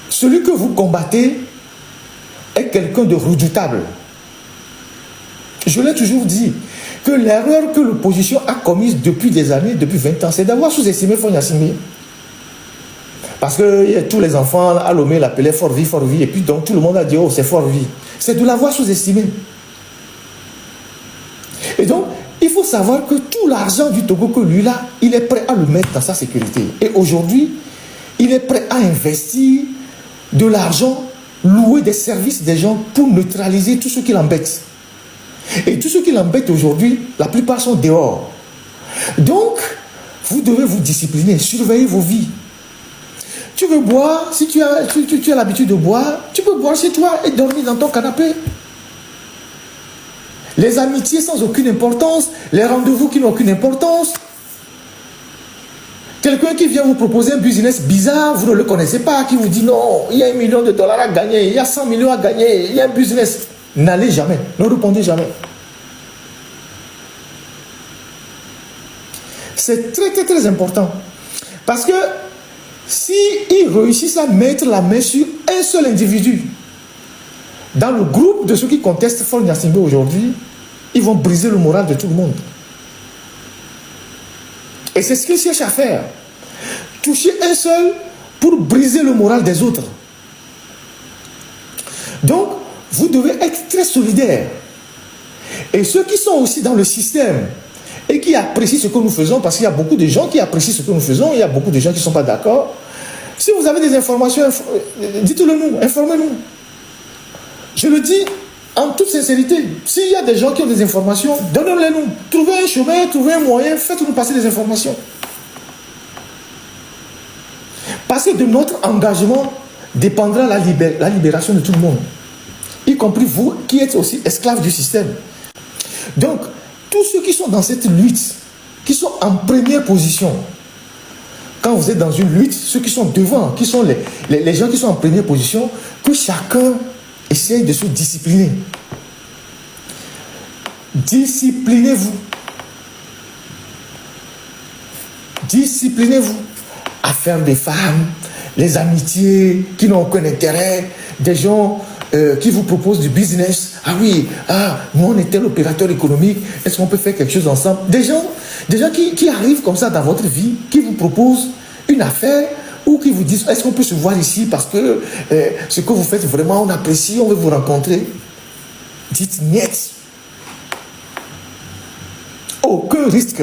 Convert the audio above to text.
celui que vous combattez est quelqu'un de redoutable. Je l'ai toujours dit, que l'erreur que l'opposition a commise depuis des années, depuis 20 ans, c'est d'avoir sous-estimé Faure Gnassingbé. Parce que tous les enfants à Lomé l'appelaient Fort Vie, et puis donc tout le monde a dit, oh c'est Fort Vie. C'est de l'avoir sous-estimé. Et donc, il faut savoir que tout l'argent du Togo que lui là, il est prêt à le mettre dans sa sécurité. Et aujourd'hui, il est prêt à investir de l'argent, louer des services des gens pour neutraliser tout ce qui l'embête. Et tout ce qui l'embête aujourd'hui, la plupart sont dehors. Donc, vous devez vous discipliner, surveiller vos vies. Tu veux boire, si tu as l'habitude de boire, tu peux boire chez toi et dormir dans ton canapé. Les amitiés sans aucune importance, les rendez-vous qui n'ont aucune importance. Quelqu'un qui vient vous proposer un business bizarre, vous ne le connaissez pas, qui vous dit non, il y a $1 million à gagner, il y a 100 millions à gagner, il y a un business. N'allez jamais, ne répondez jamais. C'est très très très important. Parce que s'ils réussissent à mettre la main sur un seul individu, dans le groupe de ceux qui contestent Faure Gnassingbé aujourd'hui, ils vont briser le moral de tout le monde. Et c'est ce qu'ils cherchent à faire. Toucher un seul pour briser le moral des autres. Donc, vous devez être très solidaire. Et ceux qui sont aussi dans le système et qui apprécient ce que nous faisons, parce qu'il y a beaucoup de gens qui apprécient ce que nous faisons, il y a beaucoup de gens qui ne sont pas d'accord. Si vous avez des informations, dites-le nous, informez-nous. Je le dis en toute sincérité, s'il y a des gens qui ont des informations, donnez-les nous. Trouvez un chemin, trouvez un moyen, faites-nous passer des informations. Parce que de notre engagement dépendra la libération de tout le monde, y compris vous qui êtes aussi esclaves du système. Donc, tous ceux qui sont dans cette lutte, qui sont en première position, quand vous êtes dans une lutte, ceux qui sont devant, qui sont les gens qui sont en première position, que chacun essaye de se discipliner. Disciplinez-vous. Disciplinez-vous. Affaires des femmes, les amitiés qui n'ont aucun intérêt, des gens qui vous proposent du business. Ah oui, nous on était l'opérateur économique, est-ce qu'on peut faire quelque chose ensemble? Des gens qui arrivent comme ça dans votre vie, qui vous proposent une affaire ou qui vous disent, est-ce qu'on peut se voir ici parce que ce que vous faites vraiment, on apprécie, on veut vous rencontrer. Dites niet. Aucun risque.